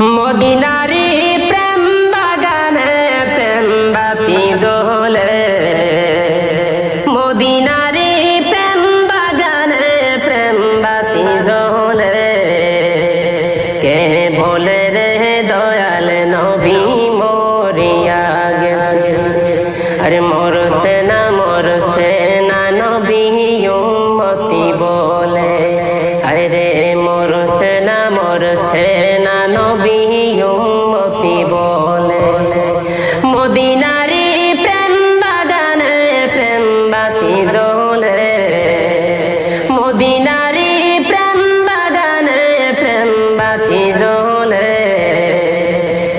মদিনারি প্রেম বাগানে প্রেম বাতি জ্বলে, মদিনারি প্রেম বাগানে প্রেম বাতি জ্বলে। কে বলে রে দয়াল নবী মরিয়া গেছে, আরে মরছে না নবী উম্মতি বলে। আরে রে মরছে না নবী উম্মতি বলে। মদিনারি প্রেম বাগানে প্রেম বাতি জ্বলে, মদিনারি প্রেম বাগানে প্রেম বাতি জ্বলে।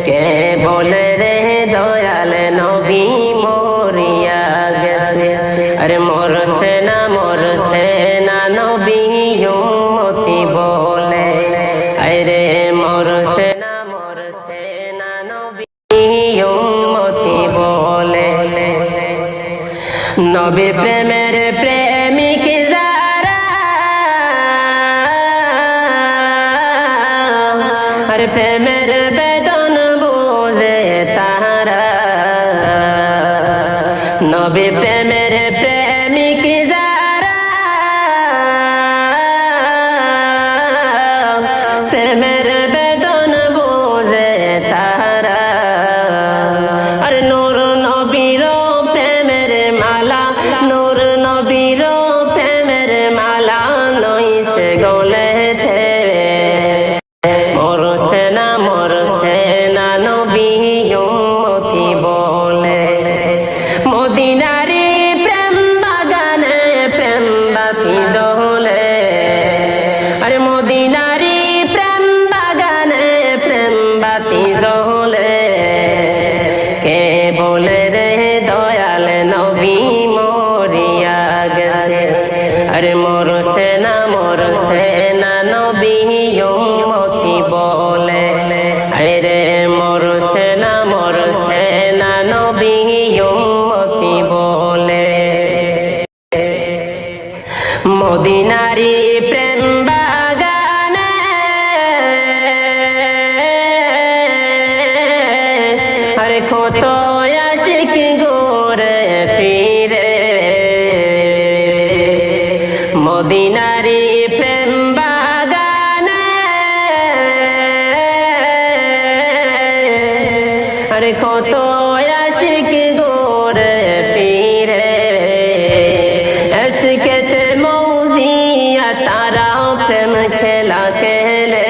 কে বলে রে দয়াল নবী মরিয়া গেছে, আরে মরছে না নবী উম্মতি বলে। আরে মরছে না নবী উম্মতি বলে। নবী প্রেমের প্রেমিক যারা, আর প্রেমের বেদন বোঝে তারা। নবী প্রেমের প্রেমিক যারা, প্রেমের বেদন বোঝে তারা। আর নূর নবীর প্রেমের মালা, নূর নবীর প্রেমের মালা নইছে গলেতে। মরছে না নবী উম্মতি বলে। মদিনারি প্রেম বাগানে প্রেম বাতি জ্বলে, আরে মদিনারি প্রেম বাগানে প্রেম বাতি জ্বলে। কে বলে রে দয়াল নবী মরিয়া গেছে, আরে মরছে না নবী উম্মতি বলে। আরে রে মরছে না নবী উম্মতি বলে। মদিনারি প্রেম বাগানে আরে কত আশিক ঘুরে ফিরে। মদিনারি প্রেম বাগানে আরে কত আশিক ঘুরে ফিরে। এশকেতে মৌজিয়া তারা প্রেম খেলা খেলে,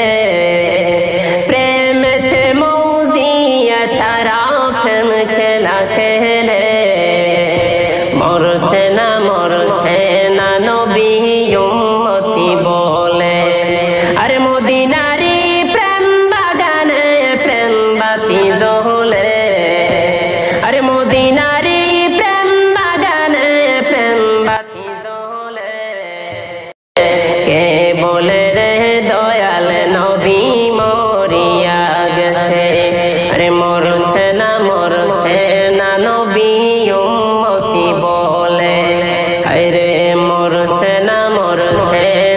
প্রেমেতে মৌজিয়া তারা প্রেম খেলা খেলে। মরছে না নবী উম্মতি বলে। আরে মদিনারি প্রেম বাগানে প্রেম বাতি জ্বলে, আরে মদিনারি প্রেম বাগানে প্রেম বাতি জ্বলে। কে বলে রে দয়াল নবী মরিয়া গেছে, আরে মরছে না নবী উম্মতি বলে। আরে মরছে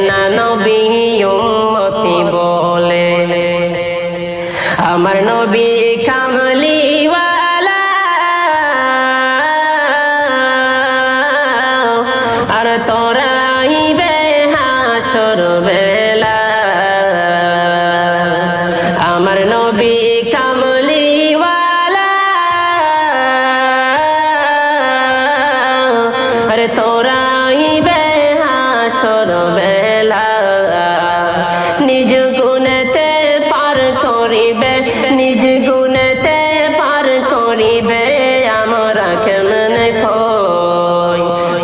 না নবী উম্মতি বলে। আমার নবী কামলিওয়ালা, আর তোরাইবে হাসর বেলা। আমার নবী কামলিওয়ালা, আর তোরাইবে হাসর বেলা। নিজ গুণেতে পার করিবে, নিজ গুণেতে পার করিবে আমরা কেমনে কই।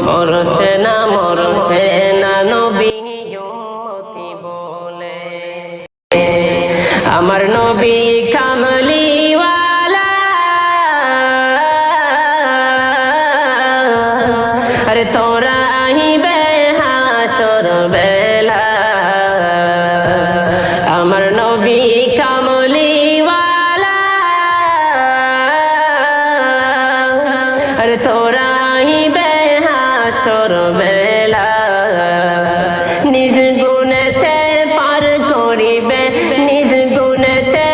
মরছে না নবী উম্মতি বলে। আমার নবী কামলিওয়ালা, আরে তোরা আহিবে হাসর বেলা। আমার নবী কামলিওয়ালা, আরে তোরা আহিবে হাসর বেলা। নিজ গুণেতে পার করিবে, নিজ গুণেতে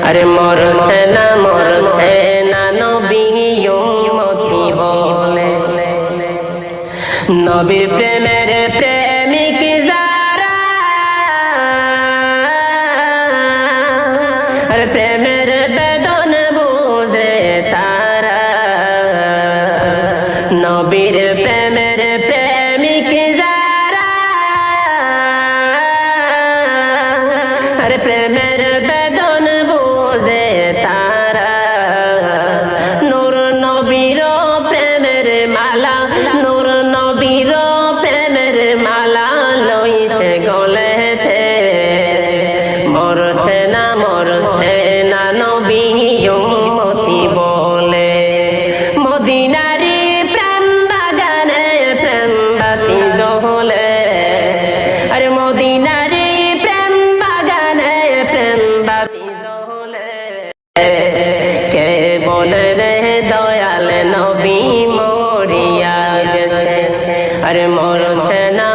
আরে মোর সেনা নবী উম্মতি বলে নবীর প্রেমের প্রেমিক যারা আরে প্রেমের বেদন বুঝে তারা নবীর প্রেমের প্রেমিক যারা আরে প্রেমের বেদন বুঝে তারা নূর নবীর প্রেমের মালা নূর নবীর প্রেমের মালা লইছে গলেতে মোর সেনা নবী উম্মতি বলে মদিনারি প্রেম বাগানে প্রেম বাতি জ্বলে আরে মদিনারি প্রেম বাগানে প্রেম বাতি জ্বলে কে বলে রে দয়াল নবী মরিয়া গেছে আরে মোর সেনা